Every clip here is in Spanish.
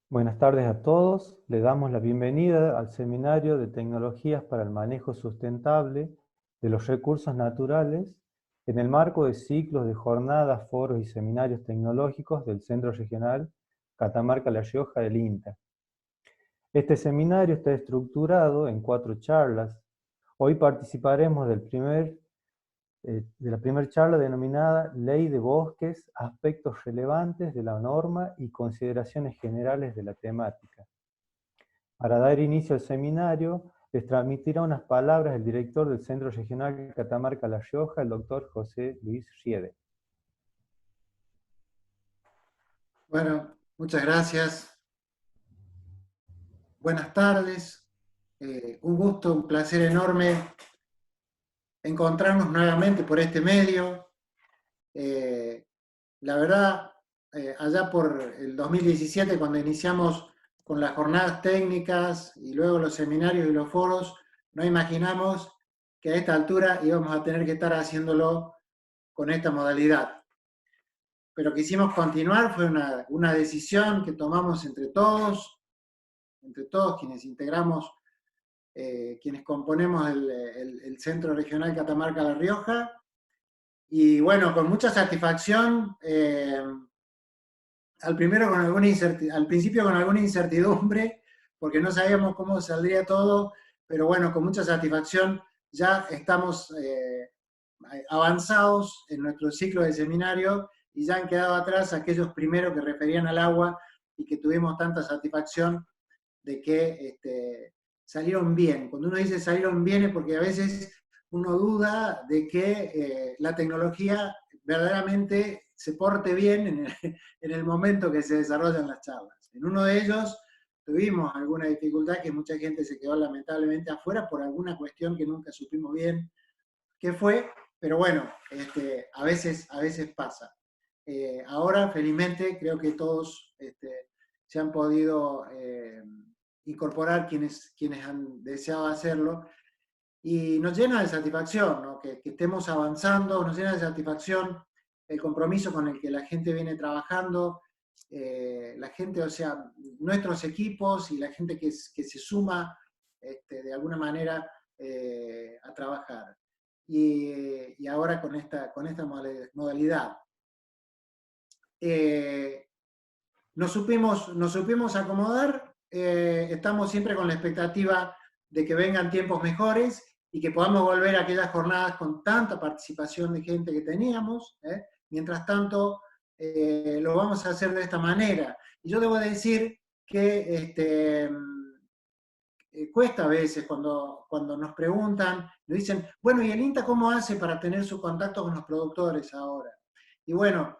Buenas tardes a todos. Le damos la bienvenida al Seminario de Tecnologías para el Manejo Sustentable de los Recursos Naturales en el marco de ciclos de jornadas, foros y seminarios tecnológicos del Centro Regional Catamarca-La Rioja del INTA. Este seminario está estructurado en 4 charlas. Hoy participaremos de la primera charla denominada Ley de Bosques, aspectos relevantes de la norma y consideraciones generales de la temática. Para dar inicio al seminario, les transmitirá unas palabras el director del Centro Regional Catamarca-La Rioja, el doctor José Luis Riede. Bueno, muchas gracias. Buenas tardes. Un gusto, un placer enorme encontrarnos nuevamente por este medio. La verdad, allá por el 2017, cuando iniciamos con las jornadas técnicas y luego los seminarios y los foros, no imaginamos que a esta altura íbamos a tener que estar haciéndolo con esta modalidad. Pero quisimos continuar, fue una decisión que tomamos entre todos quienes integramos, quienes componemos el Centro Regional Catamarca-La Rioja. Y bueno, con mucha satisfacción, al principio con alguna incertidumbre, porque no sabíamos cómo saldría todo, pero bueno, con mucha satisfacción ya estamos avanzados en nuestro ciclo de seminario y ya han quedado atrás aquellos primeros que referían al agua y que tuvimos tanta satisfacción de que salieron bien. Cuando uno dice salieron bien es porque a veces uno duda de que la tecnología verdaderamente se porte bien en el momento que se desarrollan las charlas. En uno de ellos tuvimos alguna dificultad que mucha gente se quedó lamentablemente afuera por alguna cuestión que nunca supimos bien qué fue, pero bueno, a veces pasa. Ahora, felizmente, creo que todos se han podido incorporar quienes han deseado hacerlo, y nos llena de satisfacción, ¿no? que estemos avanzando, nos llena de satisfacción el compromiso con el que la gente viene trabajando, la gente, o sea, nuestros equipos y la gente que se suma de alguna manera a trabajar. Y ahora con esta modalidad. Nos supimos acomodar, estamos siempre con la expectativa de que vengan tiempos mejores y que podamos volver a aquellas jornadas con tanta participación de gente que teníamos. Mientras tanto, lo vamos a hacer de esta manera. Y yo debo decir que cuesta a veces cuando nos preguntan, nos dicen, bueno, ¿y el INTA cómo hace para tener su contacto con los productores ahora? Y bueno,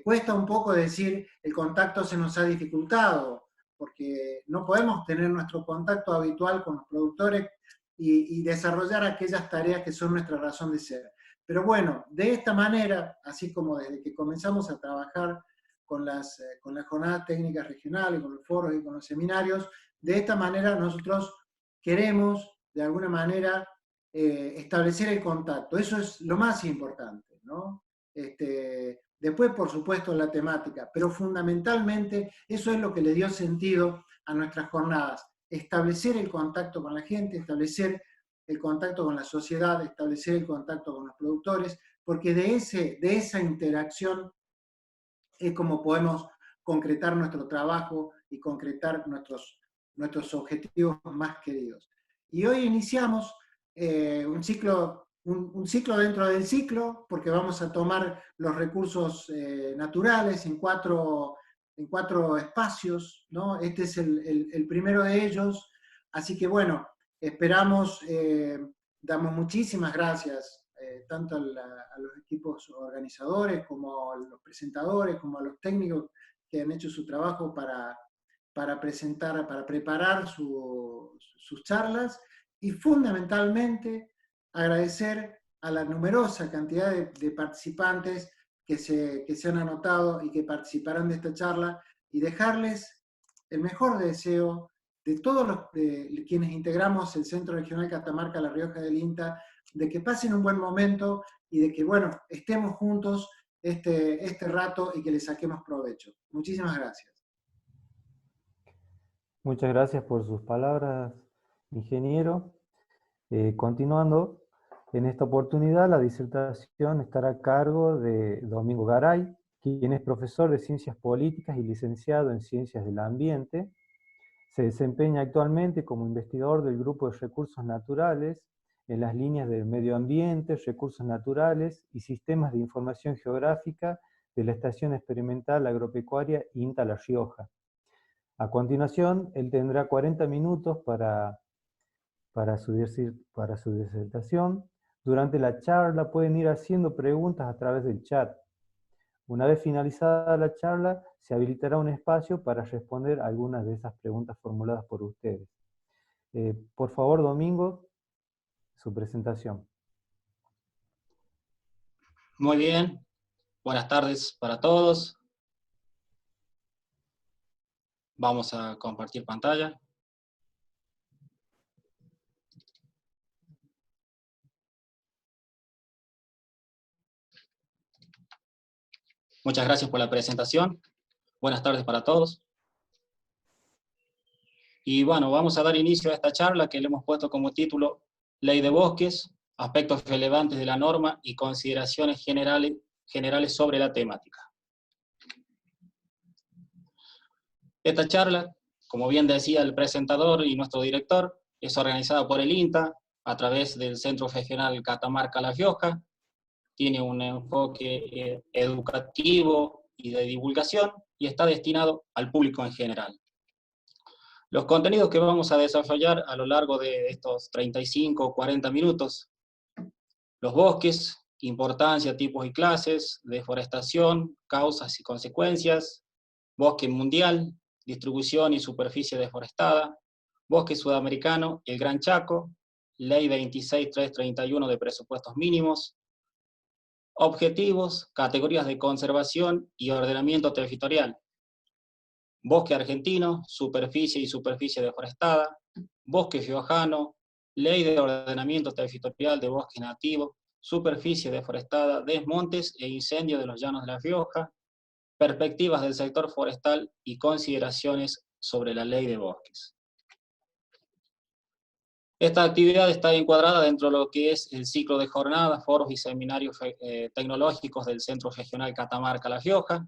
cuesta un poco decir, el contacto se nos ha dificultado, porque no podemos tener nuestro contacto habitual con los productores y desarrollar aquellas tareas que son nuestra razón de ser. Pero bueno, de esta manera, así como desde que comenzamos a trabajar con las jornadas técnicas regionales, con los foros y con los seminarios, de esta manera nosotros queremos, de alguna manera, establecer el contacto. Eso es lo más importante, ¿no? Después, por supuesto, la temática, pero fundamentalmente eso es lo que le dio sentido a nuestras jornadas. Establecer el contacto con la gente, establecer el contacto con la sociedad, establecer el contacto con los productores, porque de esa interacción es como podemos concretar nuestro trabajo y concretar nuestros objetivos más queridos. Y hoy iniciamos un ciclo dentro del ciclo, porque vamos a tomar los recursos naturales en cuatro espacios, ¿no? Este es el primero de ellos, así que bueno, esperamos, damos muchísimas gracias tanto a los equipos organizadores, como a los presentadores, como a los técnicos que han hecho su trabajo para preparar sus charlas, y fundamentalmente agradecer a la numerosa cantidad de participantes que se han anotado y que participarán de esta charla, y dejarles el mejor deseo de todos quienes integramos el Centro Regional Catamarca La Rioja del INTA, de que pasen un buen momento y de que, bueno, estemos juntos este rato y que le saquemos provecho. Muchísimas gracias. Muchas gracias por sus palabras, ingeniero. Continuando, en esta oportunidad la disertación estará a cargo de Domingo Garay, quien es profesor de Ciencias Políticas y licenciado en Ciencias del Ambiente. Se desempeña actualmente como investigador del Grupo de Recursos Naturales en las líneas de Medio Ambiente, Recursos Naturales y Sistemas de Información Geográfica de la Estación Experimental Agropecuaria INTA La Rioja. A continuación, él tendrá 40 minutos para su disertación. Durante la charla pueden ir haciendo preguntas a través del chat. Una vez finalizada la charla, se habilitará un espacio para responder algunas de esas preguntas formuladas por ustedes. Por favor, Domingo, su presentación. Muy bien, buenas tardes para todos. Vamos a compartir pantalla. Muchas gracias por la presentación. Buenas tardes para todos. Y bueno, vamos a dar inicio a esta charla que le hemos puesto como título Ley de Bosques, aspectos relevantes de la norma y consideraciones generales sobre la temática. Esta charla, como bien decía el presentador y nuestro director, es organizada por el INTA a través del Centro Regional Catamarca La Rioja. Tiene un enfoque educativo y de divulgación y está destinado al público en general. Los contenidos que vamos a desarrollar a lo largo de estos 35 o 40 minutos: los bosques, importancia, tipos y clases, deforestación, causas y consecuencias, bosque mundial, distribución y superficie deforestada, bosque sudamericano, el Gran Chaco, Ley 26331 de presupuestos mínimos, objetivos, categorías de conservación y ordenamiento territorial, bosque argentino, superficie y superficie deforestada, bosque riojano, ley de ordenamiento territorial de bosque nativo, superficie deforestada, desmontes e incendio de los llanos de La Rioja, perspectivas del sector forestal y consideraciones sobre la ley de bosques. Esta actividad está encuadrada dentro de lo que es el ciclo de jornadas, foros y seminarios tecnológicos del Centro Regional Catamarca La Rioja.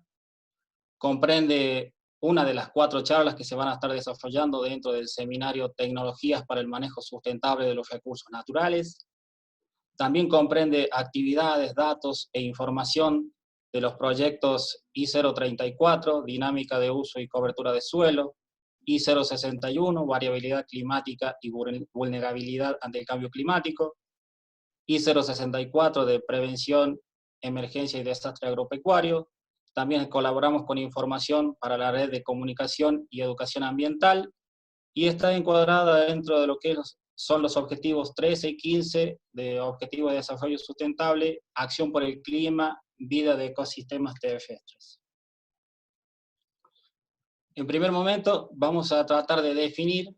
Comprende una de las 4 charlas que se van a estar desarrollando dentro del seminario Tecnologías para el Manejo Sustentable de los Recursos Naturales. También comprende actividades, datos e información de los proyectos I034, Dinámica de Uso y Cobertura de Suelo, I061, Variabilidad Climática y Vulnerabilidad ante el Cambio Climático, I064 de Prevención, Emergencia y Desastre Agropecuario. También colaboramos con información para la red de comunicación y educación ambiental, y está encuadrada dentro de lo que son los objetivos 13 y 15 de Objetivos de Desarrollo Sustentable, Acción por el Clima, Vida de Ecosistemas Terrestres. En primer momento vamos a tratar de definir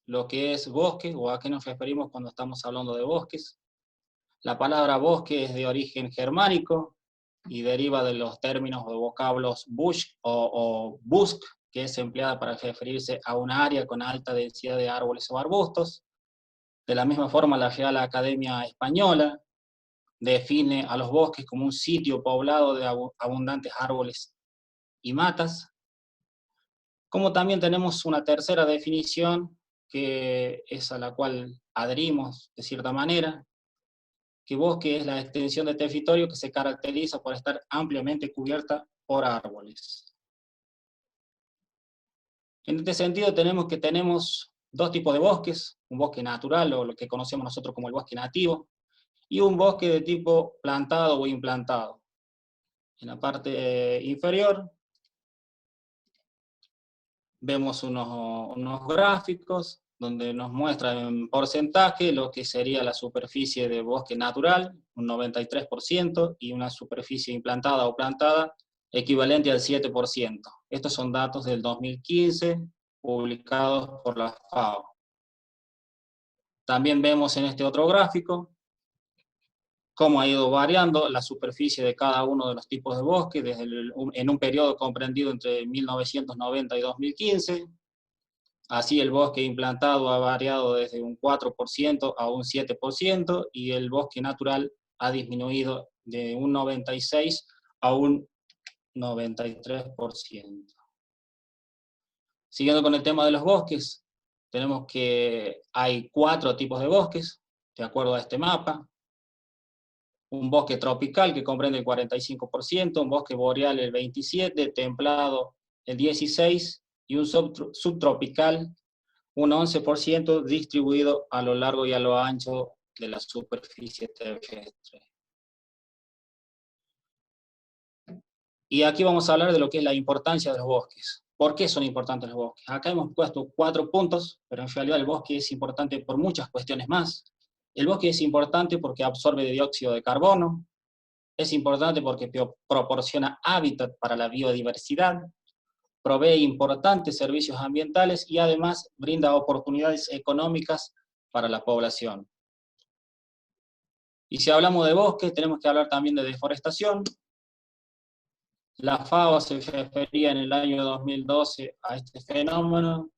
lo que es bosque, o a qué nos referimos cuando estamos hablando de bosques. La palabra bosque es de origen germánico y deriva de los términos o vocablos bush o busk, que es empleada para referirse a un área con alta densidad de árboles o arbustos. De la misma forma, la Real Academia Española define a los bosques como un sitio poblado de abundantes árboles y matas. Como también tenemos una tercera definición, que es a la cual adherimos de cierta manera, que bosque es la extensión de territorio que se caracteriza por estar ampliamente cubierta por árboles. En este sentido tenemos 2 tipos de bosques: un bosque natural, o lo que conocemos nosotros como el bosque nativo, y un bosque de tipo plantado o implantado. En la parte inferior vemos unos gráficos donde nos muestra en porcentaje lo que sería la superficie de bosque natural, un 93%, y una superficie implantada o plantada equivalente al 7%. Estos son datos del 2015, publicados por la FAO. También vemos en este otro gráfico cómo ha ido variando la superficie de cada uno de los tipos de bosque en un periodo comprendido entre 1990 y 2015. Así el bosque implantado ha variado desde un 4% a un 7%, y el bosque natural ha disminuido de un 96% a un 93%. Siguiendo con el tema de los bosques, tenemos que hay 4 tipos de bosques, de acuerdo a este mapa. Un bosque tropical que comprende el 45%, un bosque boreal el 27%, templado el 16%, y un subtropical un 11% distribuido a lo largo y a lo ancho de la superficie terrestre. Y aquí vamos a hablar de lo que es la importancia de los bosques. ¿Por qué son importantes los bosques? Acá hemos puesto 4 puntos, pero en realidad el bosque es importante por muchas cuestiones más. El bosque es importante porque absorbe dióxido de carbono, es importante porque proporciona hábitat para la biodiversidad, provee importantes servicios ambientales y además brinda oportunidades económicas para la población. Y si hablamos de bosques, tenemos que hablar también de deforestación. La FAO se refería en el año 2012 a este fenómeno,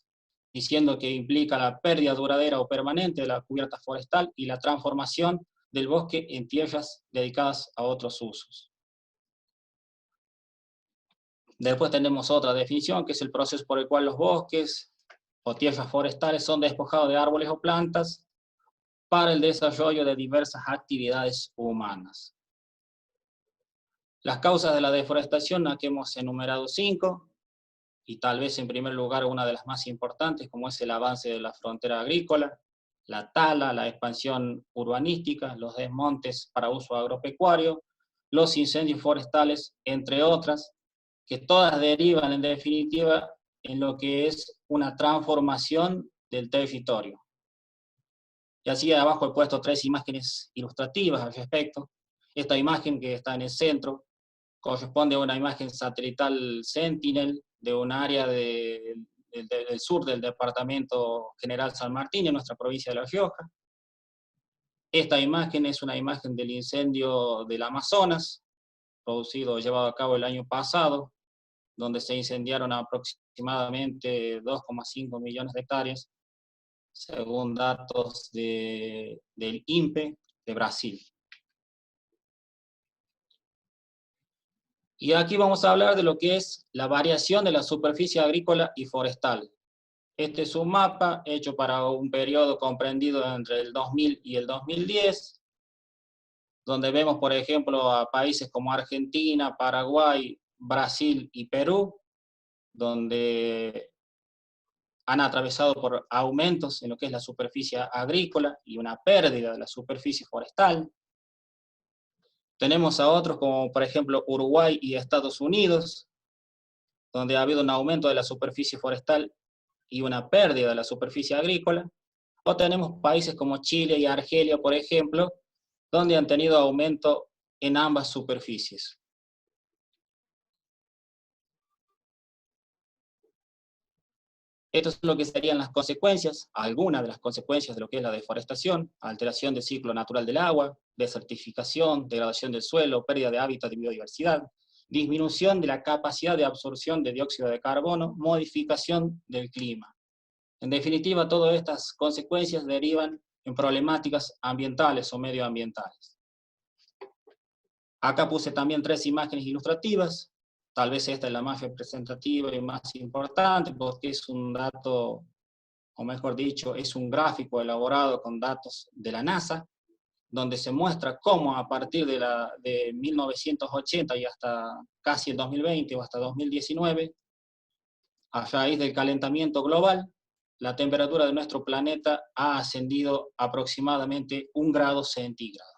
diciendo que implica la pérdida duradera o permanente de la cubierta forestal y la transformación del bosque en tierras dedicadas a otros usos. Después tenemos otra definición, que es el proceso por el cual los bosques o tierras forestales son despojados de árboles o plantas para el desarrollo de diversas actividades humanas. Las causas de la deforestación, aquí hemos enumerado 5, y tal vez en primer lugar una de las más importantes, como es el avance de la frontera agrícola, la tala, la expansión urbanística, los desmontes para uso agropecuario, los incendios forestales, entre otras, que todas derivan en definitiva en lo que es una transformación del territorio. Y así abajo he puesto 3 imágenes ilustrativas al respecto. Esta imagen que está en el centro corresponde a una imagen satelital Sentinel de un área del sur del departamento General San Martín, en nuestra provincia de La Rioja. Esta imagen es una imagen del incendio del Amazonas, llevado a cabo el año pasado, donde se incendiaron aproximadamente 2,5 millones de hectáreas, según datos del INPE de Brasil. Y aquí vamos a hablar de lo que es la variación de la superficie agrícola y forestal. Este es un mapa hecho para un periodo comprendido entre el 2000 y el 2010, donde vemos, por ejemplo, a países como Argentina, Paraguay, Brasil y Perú, donde han atravesado por aumentos en lo que es la superficie agrícola y una pérdida de la superficie forestal. Tenemos a otros como por ejemplo Uruguay y Estados Unidos, donde ha habido un aumento de la superficie forestal y una pérdida de la superficie agrícola. O tenemos países como Chile y Argelia, por ejemplo, donde han tenido aumento en ambas superficies. Esto es lo que serían las consecuencias, algunas de las consecuencias de lo que es la deforestación: alteración del ciclo natural del agua, desertificación, degradación del suelo, pérdida de hábitat y biodiversidad, disminución de la capacidad de absorción de dióxido de carbono, modificación del clima. En definitiva, todas estas consecuencias derivan en problemáticas ambientales o medioambientales. Acá puse también 3 imágenes ilustrativas. Tal vez esta es la más representativa y más importante, porque es un dato, o mejor dicho, es un gráfico elaborado con datos de la NASA, donde se muestra cómo a partir de 1980 y hasta casi el 2020 o hasta 2019, a raíz del calentamiento global, la temperatura de nuestro planeta ha ascendido aproximadamente 1 grado centígrado.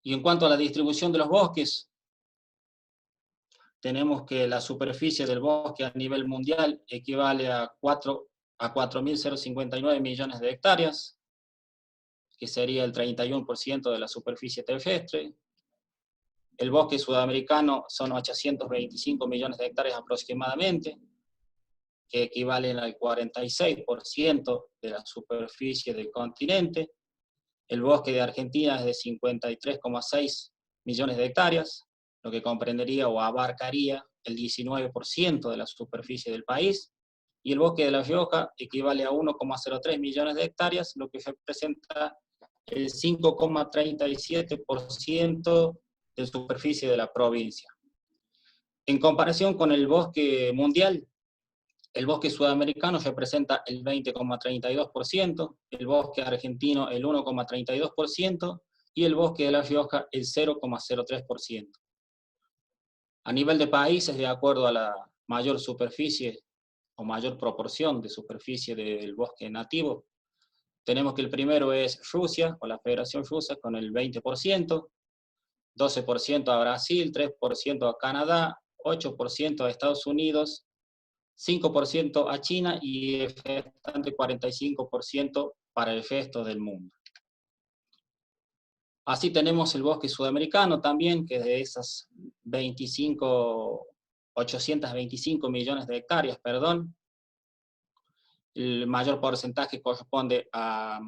Y en cuanto a la distribución de los bosques, tenemos que la superficie del bosque a nivel mundial equivale a 4.059 millones de hectáreas, que sería el 31% de la superficie terrestre. El bosque sudamericano son 825 millones de hectáreas aproximadamente, que equivalen al 46% de la superficie del continente. El bosque de Argentina es de 53,6 millones de hectáreas, lo que comprendería o abarcaría el 19% de la superficie del país, y el bosque de La Rioja equivale a 1,03 millones de hectáreas, lo que representa el 5,37% de superficie de la provincia. En comparación con el bosque mundial, el bosque sudamericano representa el 20,32%, el bosque argentino el 1,32% y el bosque de La Rioja el 0,03%. A nivel de países, de acuerdo a la mayor superficie o mayor proporción de superficie del bosque nativo, tenemos que el primero es Rusia, o la Federación Rusa, con el 20%, 12% a Brasil, 3% a Canadá, 8% a Estados Unidos, 5% a China y el restante 45% para el resto del mundo. Así tenemos el bosque sudamericano también, que de esas 825 millones de hectáreas, el mayor porcentaje corresponde a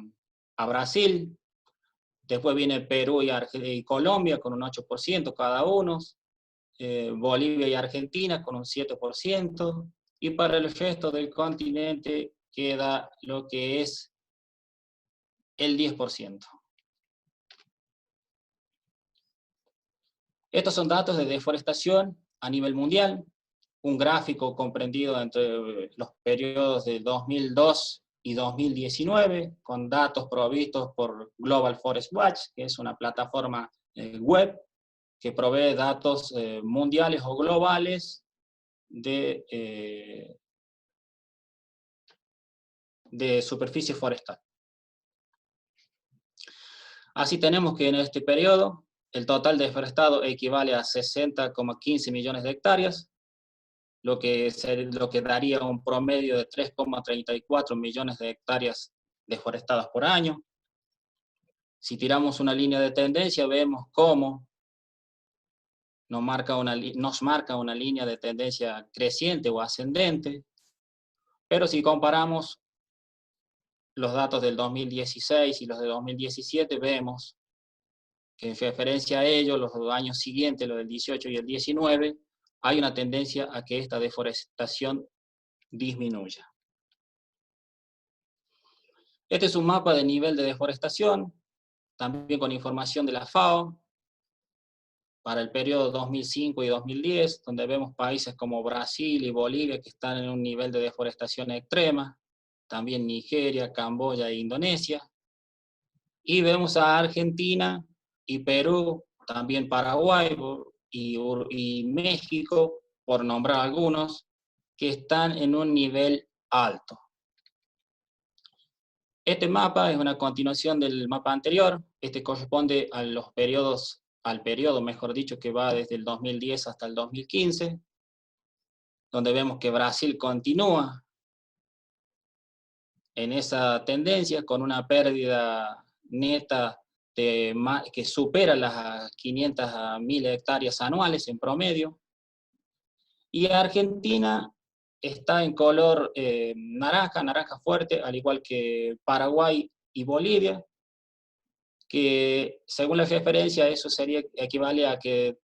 Brasil, después viene Perú y Colombia con un 8% cada uno, Bolivia y Argentina con un 7%, y para el resto del continente queda lo que es el 10%. Estos son datos de deforestación a nivel mundial, un gráfico comprendido entre los periodos de 2002 y 2019, con datos provistos por Global Forest Watch, que es una plataforma web que provee datos mundiales o globales de superficie forestal. Así tenemos que en este periodo el total deforestado equivale a 60,15 millones de hectáreas, lo que daría un promedio de 3,34 millones de hectáreas deforestadas por año. Si tiramos una línea de tendencia, vemos cómo nos marca una línea de tendencia creciente o ascendente, pero si comparamos los datos del 2016 y los de 2017, vemos que en referencia a ello, los años siguientes, los del 18 y el 19, hay una tendencia a que esta deforestación disminuya. Este es un mapa de nivel de deforestación, también con información de la FAO, para el periodo 2005 y 2010, donde vemos países como Brasil y Bolivia que están en un nivel de deforestación extrema, también Nigeria, Camboya e Indonesia, y vemos a Argentina y Perú, también Paraguay y México, por nombrar algunos, que están en un nivel alto. Este mapa es una continuación del mapa anterior. Este corresponde a los periodos, al periodo, mejor dicho, que va desde el 2010 hasta el 2015, donde vemos que Brasil continúa en esa tendencia con una pérdida neta que supera las 500.000 hectáreas anuales en promedio. Y Argentina está en color naranja fuerte, al igual que Paraguay y Bolivia, que según la referencia eso equivale a que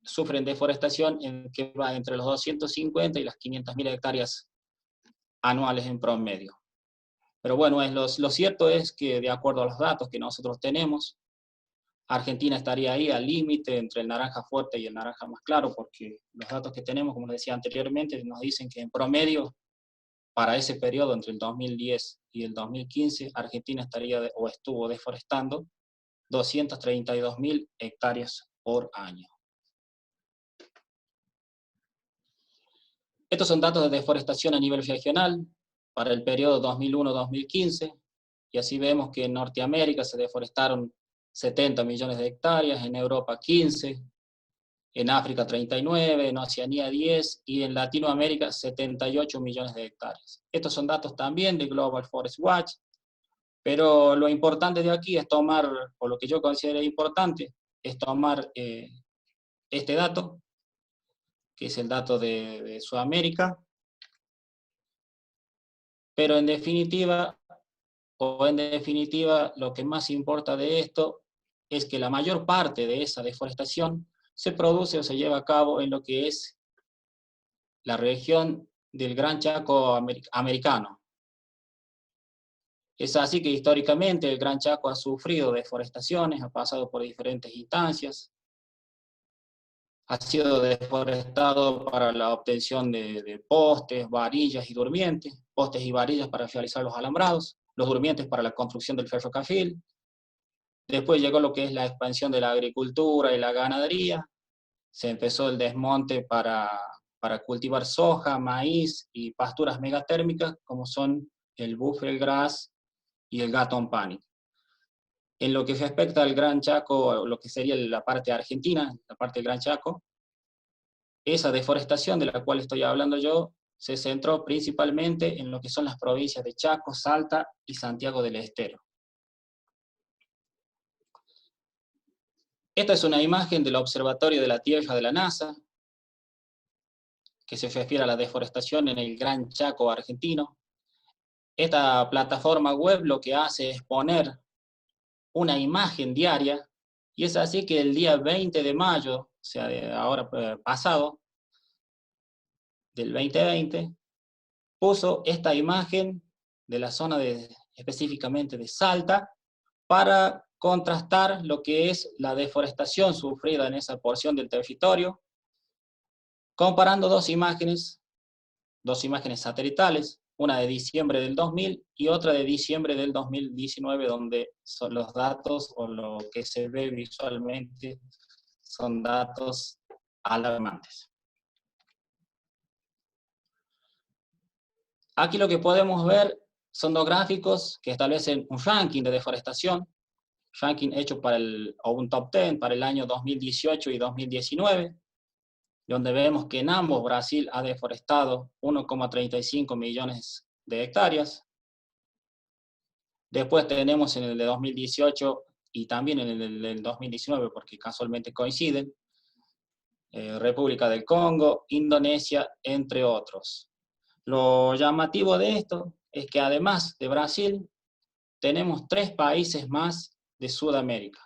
sufren deforestación que va entre los 250 y las 500.000 hectáreas anuales en promedio. Pero bueno, lo cierto es que de acuerdo a los datos que nosotros tenemos, Argentina estaría ahí al límite entre el naranja fuerte y el naranja más claro, porque los datos que tenemos, como les decía anteriormente, nos dicen que en promedio, para ese periodo entre el 2010 y el 2015, Argentina estuvo deforestando 232.000 hectáreas por año. Estos son datos de deforestación a nivel regional para el periodo 2001-2015, y así vemos que en Norteamérica se deforestaron 70 millones de hectáreas, en Europa 15, en África 39, en Oceanía 10 y en Latinoamérica 78 millones de hectáreas. Estos son datos también de Global Forest Watch, pero lo importante de aquí es tomar, o lo que yo considero importante, es tomar este dato, que es el dato de Sudamérica, pero en definitiva, lo que más importa de esto es que la mayor parte de esa deforestación se produce o se lleva a cabo en lo que es la región del Gran Chaco americano. Es así que históricamente el Gran Chaco ha sufrido deforestaciones, ha pasado por diferentes instancias, ha sido deforestado para la obtención de postes, varillas y durmientes, postes y varillas para realizar los alambrados, los durmientes para la construcción del ferrocarril. Después llegó lo que es la expansión de la agricultura y la ganadería, se empezó el desmonte para cultivar soja, maíz y pasturas megatérmicas como son el buffalo grass y el Gatton Panic. En lo que respecta al Gran Chaco, lo que sería la parte argentina, la parte del Gran Chaco, esa deforestación de la cual estoy hablando yo se centró principalmente en lo que son las provincias de Chaco, Salta y Santiago del Estero. Esta es una imagen del Observatorio de la Tierra de la NASA, que se refiere a la deforestación en el Gran Chaco argentino. Esta plataforma web lo que hace es poner una imagen diaria, y es así que el día 20 de mayo, o sea, de ahora pasado, del 2020, puso esta imagen de la zona específicamente de Salta, para contrastar lo que es la deforestación sufrida en esa porción del territorio, comparando dos imágenes satelitales, una de diciembre del 2000 y otra de diciembre del 2019, donde son los datos o lo que se ve visualmente son datos alarmantes. Aquí lo que podemos ver son dos gráficos que establecen un ranking de deforestación, ranking hecho o un top 10 para el año 2018 y 2019, donde vemos que en ambos Brasil ha deforestado 1,35 millones de hectáreas. Después tenemos en el de 2018 y también en el del 2019, porque casualmente coinciden, República del Congo, Indonesia, entre otros. Lo llamativo de esto es que además de Brasil, tenemos 3 países más de Sudamérica.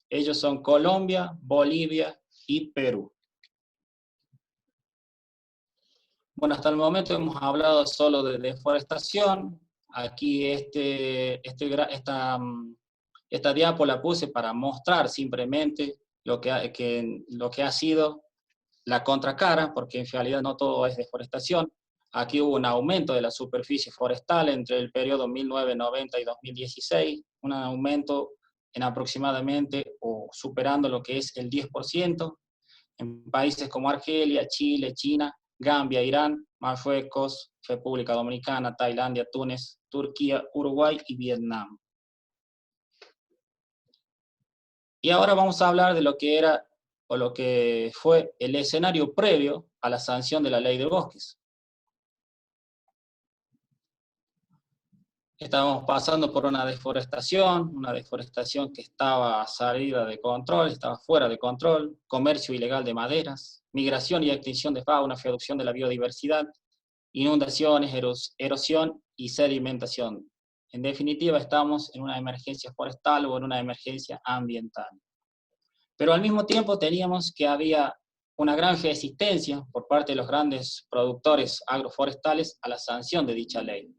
Ellos son Colombia, Bolivia y Perú. Bueno, hasta el momento hemos hablado solo de deforestación. Aquí esta diapo la puse para mostrar simplemente lo que ha sido la contracara, porque en realidad no todo es deforestación. Aquí hubo un aumento de la superficie forestal entre el periodo 1990 y 2016, un aumento en aproximadamente o superando lo que es el 10%, en países como Argelia, Chile, China, Gambia, Irán, Marruecos, República Dominicana, Tailandia, Túnez, Turquía, Uruguay y Vietnam. Y ahora vamos a hablar de lo que era o lo que fue el escenario previo a la sanción de la Ley de Bosques. Estábamos pasando por una deforestación que estaba salida de control, estaba fuera de control, comercio ilegal de maderas, migración y extinción de fauna, reducción de la biodiversidad, inundaciones, erosión y sedimentación. En definitiva, estamos en una emergencia forestal o en una emergencia ambiental. Pero al mismo tiempo teníamos que había una gran resistencia por parte de los grandes productores agroforestales a la sanción de dicha ley.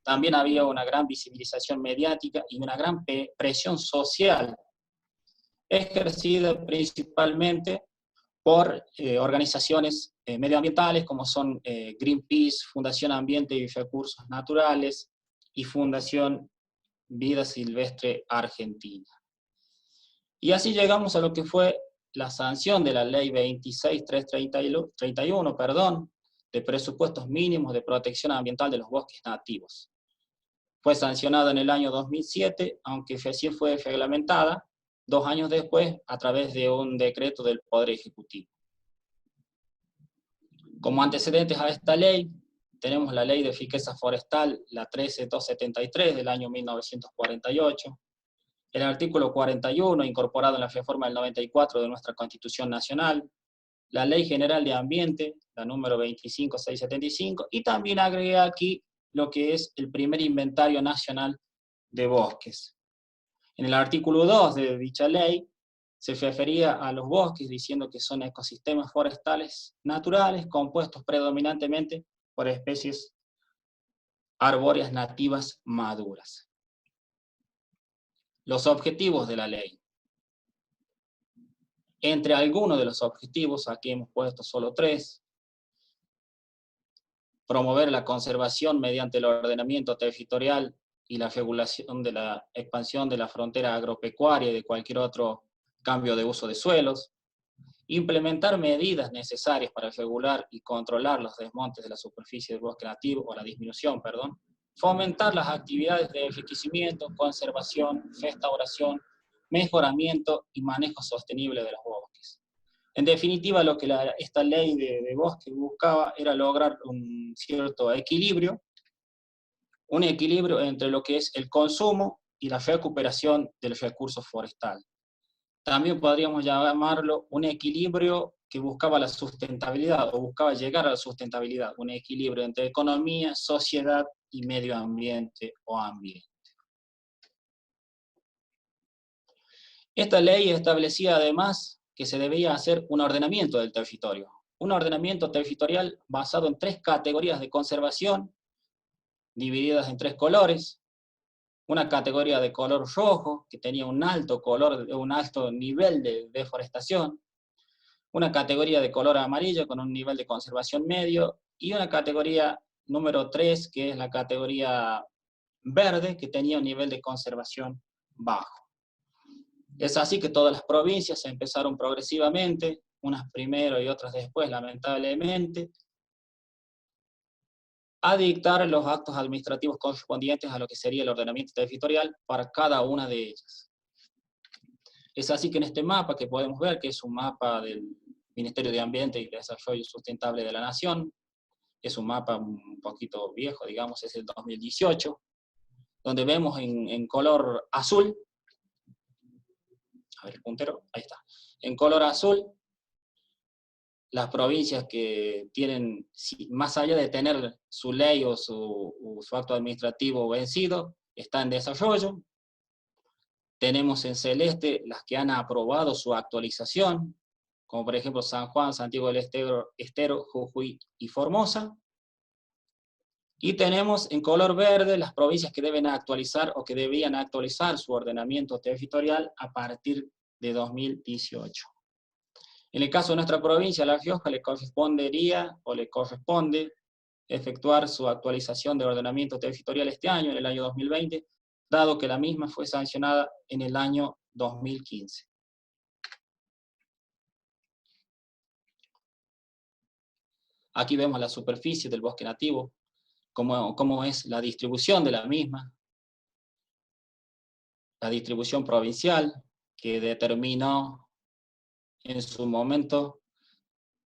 También había una gran visibilización mediática y una gran presión social, ejercida principalmente por organizaciones medioambientales como son Greenpeace, Fundación Ambiente y Recursos Naturales y Fundación Vida Silvestre Argentina. Y así llegamos a lo que fue la sanción de la Ley 26.331, de presupuestos mínimos de protección ambiental de los bosques nativos. Fue sancionada en el año 2007, aunque recién fue reglamentada 2 años después a través de un decreto del Poder Ejecutivo. Como antecedentes a esta ley, tenemos la Ley de Eficacia Forestal, la 13273 del año 1948, el artículo 41, incorporado en la reforma del 94 de nuestra Constitución Nacional, la Ley General de Ambiente, la número 25675, y también agregué aquí lo que es el primer inventario nacional de bosques. En el artículo 2 de dicha ley, se refería a los bosques diciendo que son ecosistemas forestales naturales compuestos predominantemente por especies arbóreas nativas maduras. Los objetivos de la ley. Entre algunos de los objetivos, aquí hemos puesto solo 3. Promover la conservación mediante el ordenamiento territorial y la regulación de la expansión de la frontera agropecuaria y de cualquier otro cambio de uso de suelos. Implementar medidas necesarias para regular y controlar los desmontes de la superficie del bosque nativo, o la disminución, perdón. Fomentar las actividades de enriquecimiento, conservación, restauración, mejoramiento y manejo sostenible de los bosques. En definitiva, lo que esta ley de bosques buscaba era lograr un cierto equilibrio, un equilibrio entre lo que es el consumo y la recuperación del recurso forestal. También podríamos llamarlo un equilibrio que buscaba la sustentabilidad, o buscaba llegar a la sustentabilidad, un equilibrio entre economía, sociedad y medio ambiente o ambiente. Esta ley establecía además que se debía hacer un ordenamiento del territorio. Un ordenamiento territorial basado en 3 categorías de conservación, divididas en 3 colores. Una categoría de color rojo, que tenía un alto nivel de deforestación. Una categoría de color amarillo con un nivel de conservación medio. Y una categoría número 3, que es la categoría verde, que tenía un nivel de conservación bajo. Es así que todas las provincias empezaron progresivamente, unas primero y otras después, lamentablemente, a dictar los actos administrativos correspondientes a lo que sería el ordenamiento territorial para cada una de ellas. Es así que en este mapa que podemos ver, que es un mapa del Ministerio de Ambiente y Desarrollo Sustentable de la Nación, es un mapa un poquito viejo, digamos, es el 2018, donde vemos en color azul, a ver el puntero, ahí está, en color azul, las provincias que tienen, más allá de tener su ley o su acto administrativo vencido, está en desarrollo. Tenemos en celeste las que han aprobado su actualización, como por ejemplo San Juan, Santiago del Estero, Jujuy y Formosa. Y tenemos en color verde las provincias que deben actualizar o que debían actualizar su ordenamiento territorial a partir de 2018. En el caso de nuestra provincia, La Rioja, le correspondería o le corresponde efectuar su actualización de ordenamiento territorial este año, en el año 2020, dado que la misma fue sancionada en el año 2015. Aquí vemos la superficie del bosque nativo, cómo es la distribución de la misma, la distribución provincial, que determinó en su momento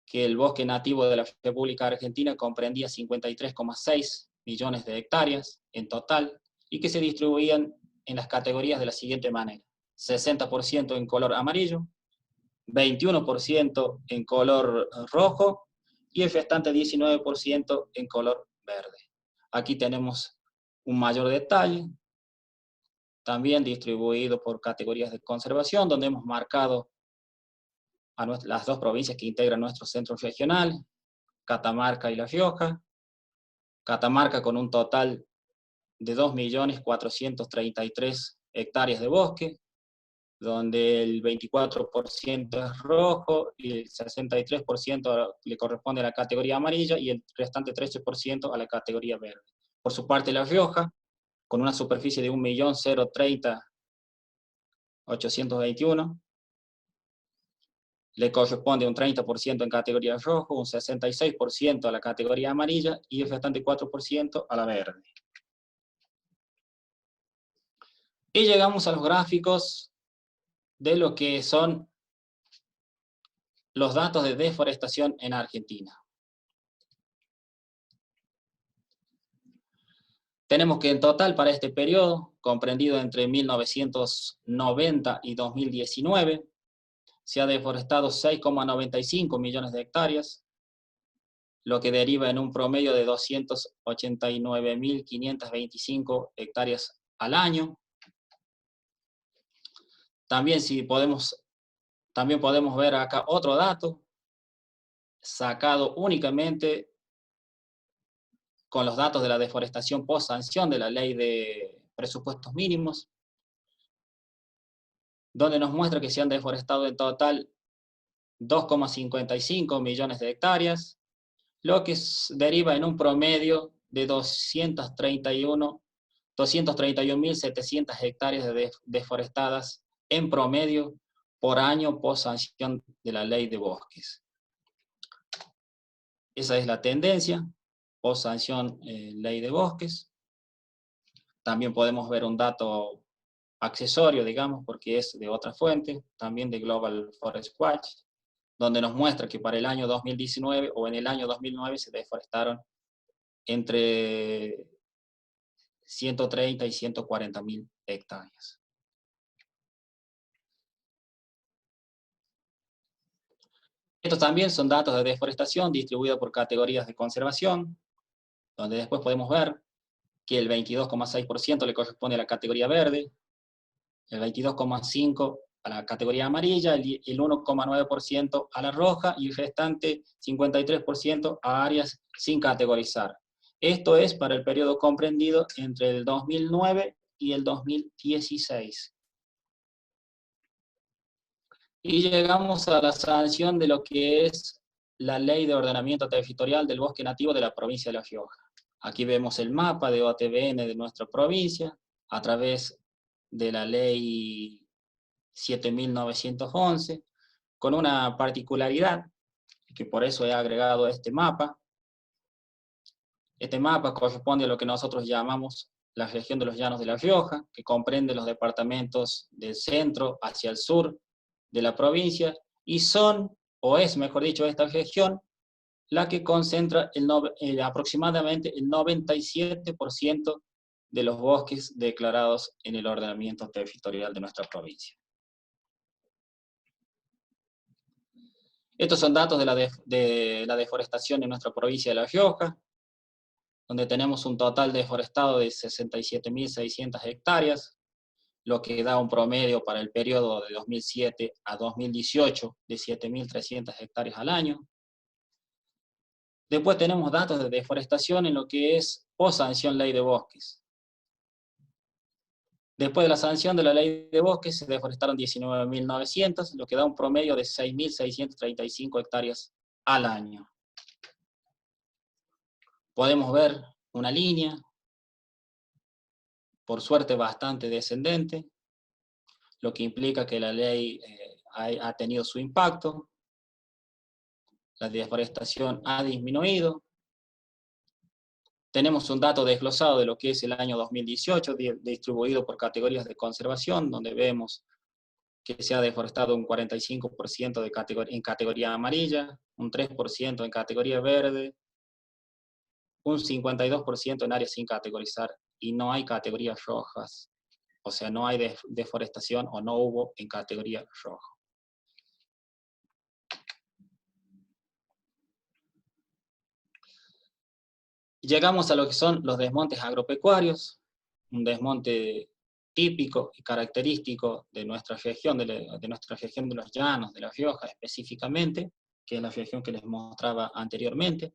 que el bosque nativo de la República Argentina comprendía 53,6 millones de hectáreas en total, y que se distribuían en las categorías de la siguiente manera: 60% en color amarillo, 21% en color rojo, y el restante 19% en color verde. Aquí tenemos un mayor detalle, también distribuido por categorías de conservación, donde hemos marcado a las 2 provincias que integran nuestro centro regional, Catamarca y La Rioja. Catamarca con un total de 2.433.000 hectáreas de bosque, donde el 24% es rojo y el 63% le corresponde a la categoría amarilla y el restante 13% a la categoría verde. Por su parte, La Rioja, con una superficie de 1.030.821, le corresponde un 30% en categoría rojo, un 66% a la categoría amarilla y el restante 4% a la verde. Y llegamos a los gráficos de lo que son los datos de deforestación en Argentina. Tenemos que en total para este periodo, comprendido entre 1990 y 2019, se ha deforestado 6,95 millones de hectáreas, lo que deriva en un promedio de 289.525 hectáreas al año. También podemos ver acá otro dato, sacado únicamente con los datos de la deforestación post sanción de la ley de presupuestos mínimos, donde nos muestra que se han deforestado en total 2,55 millones de hectáreas, lo que deriva en un promedio de 231.700 hectáreas deforestadas en promedio por año post sanción de la ley de bosques. Esa es la tendencia post sanción ley de bosques. También podemos ver un dato accesorio, digamos, porque es de otra fuente, también de Global Forest Watch, donde nos muestra que para el año 2019 o en el año 2009 se deforestaron entre 130 y 140.000 hectáreas. Estos también son datos de deforestación distribuidos por categorías de conservación, donde después podemos ver que el 22,6% le corresponde a la categoría verde, el 22,5% a la categoría amarilla, el 1,9% a la roja y el restante 53% a áreas sin categorizar. Esto es para el periodo comprendido entre el 2009 y el 2016. Y llegamos a la sanción de lo que es la Ley de Ordenamiento Territorial del Bosque Nativo de la provincia de La Rioja. Aquí vemos el mapa de OTBN de nuestra provincia a través de la Ley 7.911, con una particularidad, que por eso he agregado este mapa. Este mapa corresponde a lo que nosotros llamamos la región de los Llanos de La Rioja, que comprende los departamentos del centro hacia el sur de la provincia, y es mejor dicho, esta región, la que concentra aproximadamente el 97% de los bosques declarados en el ordenamiento territorial de nuestra provincia. Estos son datos de la deforestación en nuestra provincia de La Rioja, donde tenemos un total deforestado de 67.600 hectáreas, lo que da un promedio para el periodo de 2007 a 2018 de 7.300 hectáreas al año. Después tenemos datos de deforestación en lo que es post-sanción ley de bosques. Después de la sanción de la ley de bosques se deforestaron 19.900, lo que da un promedio de 6.635 hectáreas al año. Podemos ver una línea, por suerte bastante descendente, lo que implica que la ley ha tenido su impacto, la deforestación ha disminuido. Tenemos un dato desglosado de lo que es el año 2018, distribuido por categorías de conservación, donde vemos que se ha deforestado un 45% en categoría amarilla, un 3% en categoría verde, un 52% en áreas sin categorizar, y no hay categorías rojas. O sea, no hay deforestación o no hubo en categoría roja. Llegamos a lo que son los desmontes agropecuarios, un desmonte típico y característico de nuestra región, de nuestra región de los Llanos, de La Rioja específicamente, que es la región que les mostraba anteriormente.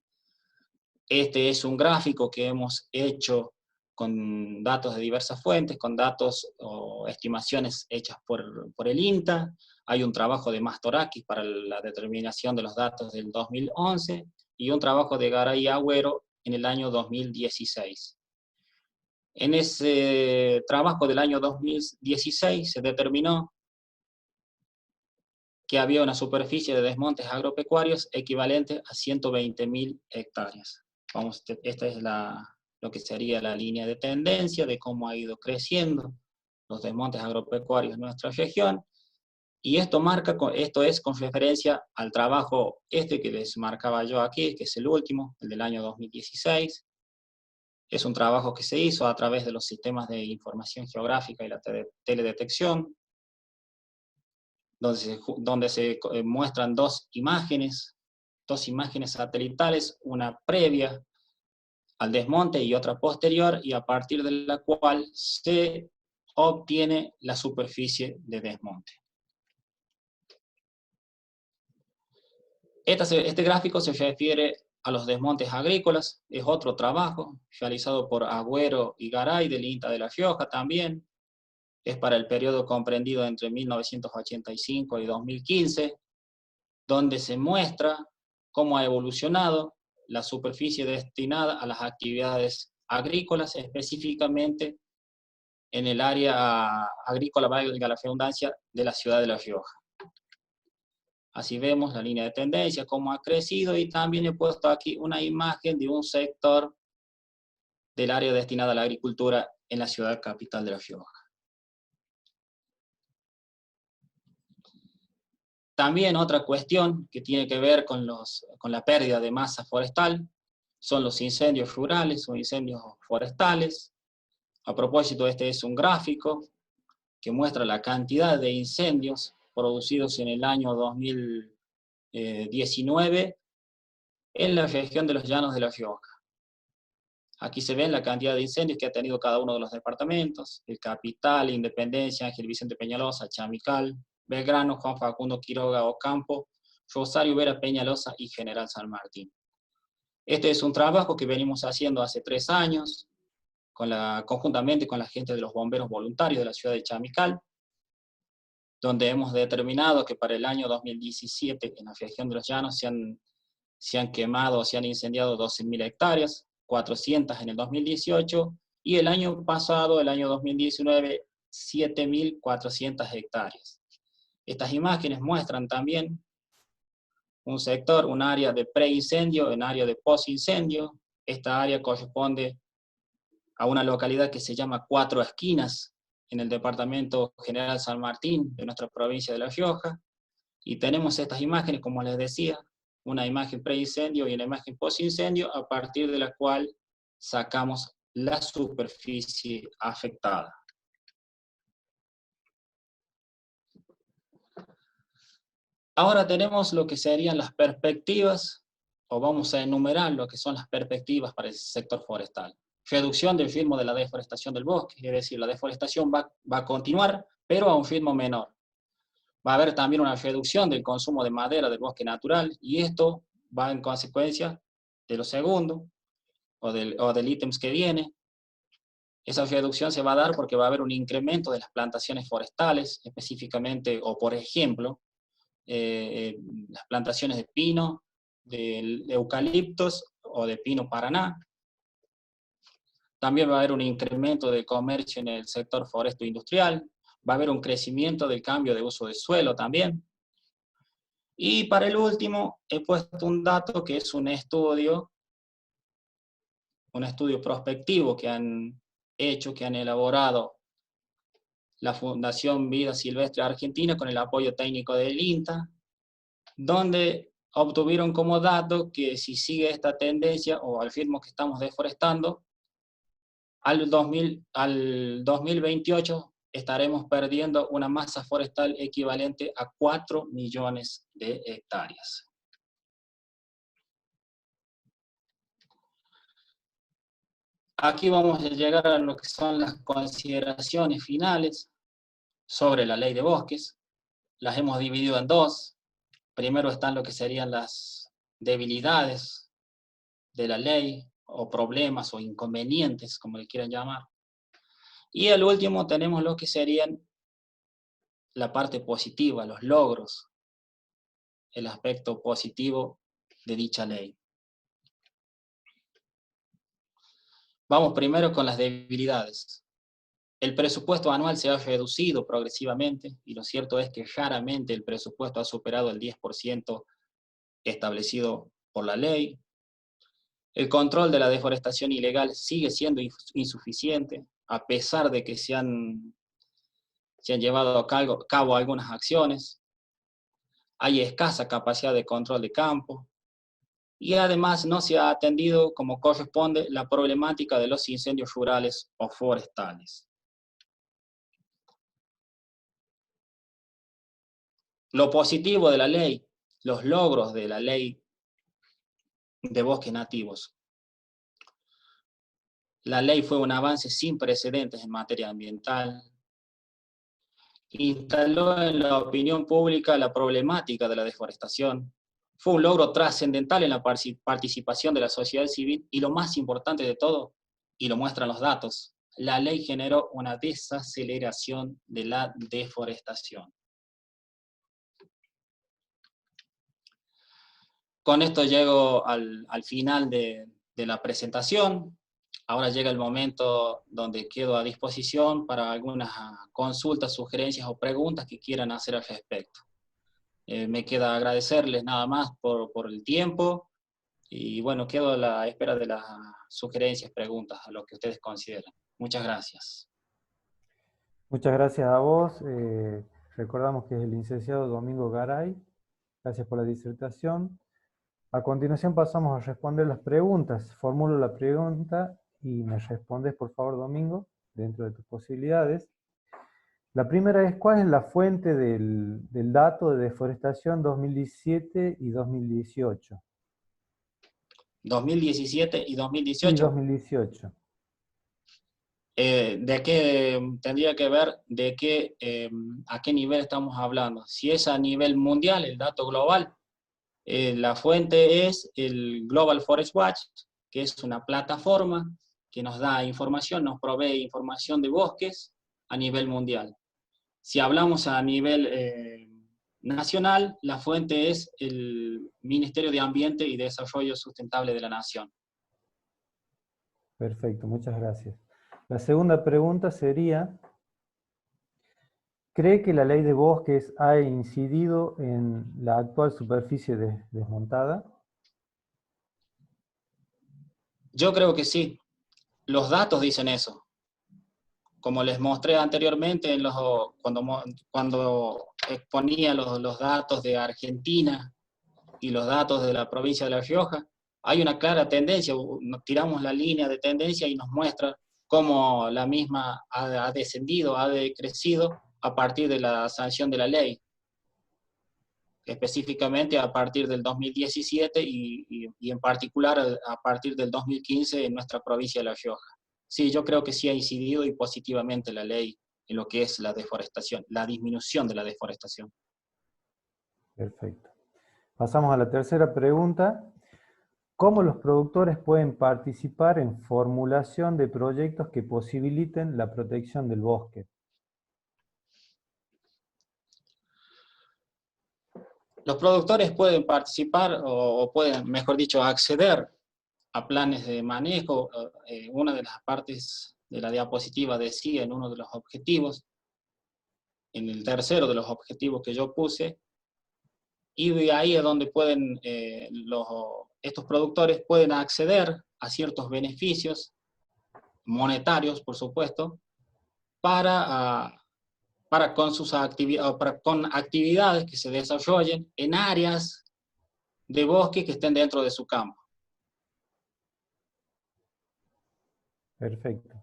Este es un gráfico que hemos hecho con datos de diversas fuentes, con datos o estimaciones hechas por el INTA. Hay un trabajo de Mastorakis para la determinación de los datos del 2011 y un trabajo de Garay y Agüero en el año 2016. En ese trabajo del año 2016 se determinó que había una superficie de desmontes agropecuarios equivalente a 120.000 hectáreas. Esta es lo que sería la línea de tendencia de cómo ha ido creciendo los desmontes agropecuarios en nuestra región, Y esto es con referencia al trabajo que les marcaba yo aquí, que es el último, el del año 2016. Es un trabajo que se hizo a través de los sistemas de información geográfica y la teledetección, donde se muestran dos imágenes satelitales, una previa al desmonte y otra posterior, y a partir de la cual se obtiene la superficie de desmonte. Este gráfico se refiere a los desmontes agrícolas, es otro trabajo realizado por Agüero y Garay del INTA de La Rioja también, es para el periodo comprendido entre 1985 y 2015, donde se muestra cómo ha evolucionado la superficie destinada a las actividades agrícolas, específicamente en el área agrícola, valga la redundancia, de la ciudad de La Rioja. Así vemos la línea de tendencia, cómo ha crecido, y también he puesto aquí una imagen de un sector del área destinada a la agricultura en la ciudad capital de La Rioja. También otra cuestión que tiene que ver con la pérdida de masa forestal son los incendios rurales o incendios forestales. A propósito, este es un gráfico que muestra la cantidad de incendios producidos en el año 2019 en la región de los Llanos de La Rioja. Aquí se ve la cantidad de incendios que ha tenido cada uno de los departamentos: el Capital, Independencia, Ángel Vicente Peñalosa, Chamical, Belgrano, Juan Facundo Quiroga Ocampo, Rosario Vera Peñalosa y General San Martín. Este es un trabajo que venimos haciendo hace 3 años, conjuntamente con la gente de los bomberos voluntarios de la ciudad de Chamical, donde hemos determinado que para el año 2017 en la región de los Llanos se han quemado, se han incendiado 12.000 hectáreas, 400 en el 2018, y el año pasado, el año 2019, 7.400 hectáreas. Estas imágenes muestran también un sector, un área de preincendio, un área de postincendio. Esta área corresponde a una localidad que se llama Cuatro Esquinas, en el departamento General San Martín de nuestra provincia de La Rioja. Y tenemos estas imágenes, como les decía, una imagen preincendio y una imagen postincendio, a partir de la cual sacamos la superficie afectada. Ahora tenemos lo que serían las perspectivas, o vamos a enumerar lo que son las perspectivas para el sector forestal. Reducción del ritmo de la deforestación del bosque, es decir, la deforestación va a continuar, pero a un ritmo menor. Va a haber también una reducción del consumo de madera del bosque natural, y esto va en consecuencia de lo segundo, o del ítems que viene. Esa reducción se va a dar porque va a haber un incremento de las plantaciones forestales, específicamente, o por ejemplo, las plantaciones de pino, de eucaliptos o de pino paraná. También va a haber un incremento del comercio en el sector foresto industrial, va a haber un crecimiento del cambio de uso de suelo también. Y para el último he puesto un dato que es un estudio prospectivo que han elaborado la Fundación Vida Silvestre Argentina con el apoyo técnico del INTA, donde obtuvieron como dato que si sigue esta tendencia o al ritmo que estamos deforestando, al 2028 estaremos perdiendo una masa forestal equivalente a 4 millones de hectáreas. Aquí vamos a llegar a lo que son las consideraciones finales sobre la ley de bosques. Las hemos dividido en dos. Primero están lo que serían las debilidades de la ley, o problemas o inconvenientes, como le quieran llamar. Y al último tenemos lo que serían la parte positiva, los logros, el aspecto positivo de dicha ley. Vamos primero con las debilidades. El presupuesto anual se ha reducido progresivamente, y lo cierto es que raramente el presupuesto ha superado el 10% establecido por la ley. El control de la deforestación ilegal sigue siendo insuficiente, a pesar de que se han llevado a cabo algunas acciones. hay escasa capacidad de control de campo, y además no se ha atendido como corresponde la problemática de los incendios rurales o forestales. Lo positivo de la ley, los logros de la ley de bosques nativos. La ley fue un avance sin precedentes en materia ambiental. Instaló en la opinión pública la problemática de la deforestación. Fue un logro trascendental en la participación de la sociedad civil y lo más importante de todo, y lo muestran los datos, la ley generó una desaceleración de la deforestación. Con esto llego al final de la presentación. Ahora llega el momento donde quedo a disposición para algunas consultas, sugerencias o preguntas que quieran hacer al respecto. Me queda agradecerles nada más por el tiempo y bueno, quedo a la espera de las sugerencias, preguntas, a lo que ustedes consideren. Muchas gracias. Muchas gracias a vos. Recordamos que es el licenciado Domingo Garay. Gracias por la disertación. A continuación pasamos a responder las preguntas. Formulo la pregunta y me respondes, por favor, Domingo, dentro de tus posibilidades. La primera es, ¿cuál es la fuente del dato de deforestación 2017 y 2018? 2017 y 2018. Y 2018. ¿De qué tendría que ver a qué nivel estamos hablando? Si es a nivel mundial, el dato global, la fuente es el Global Forest Watch, que es una plataforma que nos da información, nos provee información de bosques a nivel mundial. Si hablamos a nivel nacional, la fuente es el Ministerio de Ambiente y Desarrollo Sustentable de la Nación. Perfecto, muchas gracias. La segunda pregunta sería, ¿cree que la ley de bosques ha incidido en la actual superficie desmontada? Yo creo que sí. Los datos dicen eso. Como les mostré anteriormente cuando exponía los datos de Argentina y los datos de la provincia de La Rioja, hay una clara tendencia, tiramos la línea de tendencia y nos muestra cómo la misma ha descendido, ha decrecido a partir de la sanción de la ley, específicamente a partir del 2017 y en particular a partir del 2015 en nuestra provincia de La Rioja. Sí, yo creo que sí ha incidido y positivamente la ley en lo que es la deforestación, la disminución de la deforestación. Perfecto. Pasamos a la tercera pregunta. ¿Cómo los productores pueden participar en formulación de proyectos que posibiliten la protección del bosque? Los productores pueden participar o pueden, mejor dicho, acceder a planes de manejo. Una de las partes de la diapositiva decía en uno de los objetivos, en el tercero de los objetivos que yo puse, y de ahí es donde pueden, estos productores pueden acceder a ciertos beneficios monetarios, por supuesto, para con actividades que se desarrollen en áreas de bosque que estén dentro de su campo. Perfecto.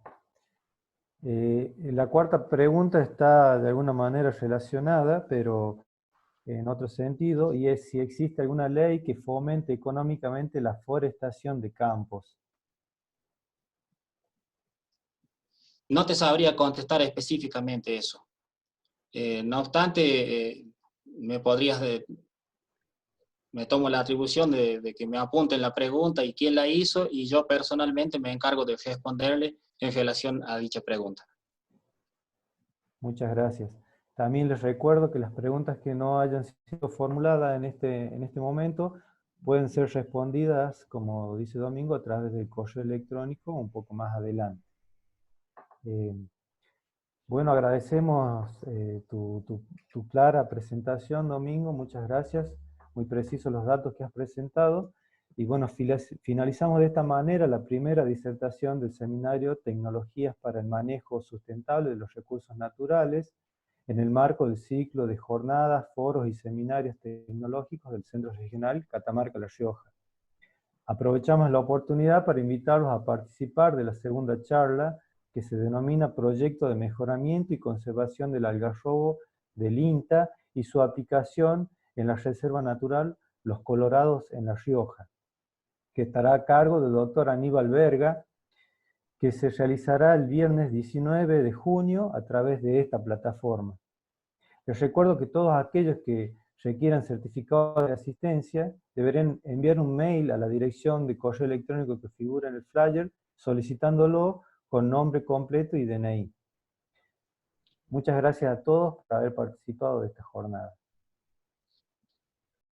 La cuarta pregunta está de alguna manera relacionada, pero en otro sentido, y es si existe alguna ley que fomente económicamente la forestación de campos. No te sabría contestar específicamente eso. No obstante, me tomo la atribución de que me apunten la pregunta y quién la hizo, y yo personalmente me encargo de responderle en relación a dicha pregunta. Muchas gracias. También les recuerdo que las preguntas que no hayan sido formuladas en este momento pueden ser respondidas, como dice Domingo, a través del correo electrónico un poco más adelante. Bueno, agradecemos tu clara presentación, Domingo, muchas gracias. Muy precisos los datos que has presentado. Y bueno, finalizamos de esta manera la primera disertación del seminario Tecnologías para el Manejo Sustentable de los Recursos Naturales, en el marco del ciclo de jornadas, foros y seminarios tecnológicos del Centro Regional Catamarca-La Rioja. Aprovechamos la oportunidad para invitarlos a participar de la segunda charla, que se denomina Proyecto de Mejoramiento y Conservación del Algarrobo del INTA y su aplicación en la Reserva Natural Los Colorados en La Rioja, que estará a cargo del doctor Aníbal Berga, que se realizará el viernes 19 de junio a través de esta plataforma. Les recuerdo que todos aquellos que requieran certificado de asistencia deberán enviar un mail a la dirección de correo electrónico que figura en el flyer, solicitándolo con nombre completo y DNI. Muchas gracias a todos por haber participado de esta jornada.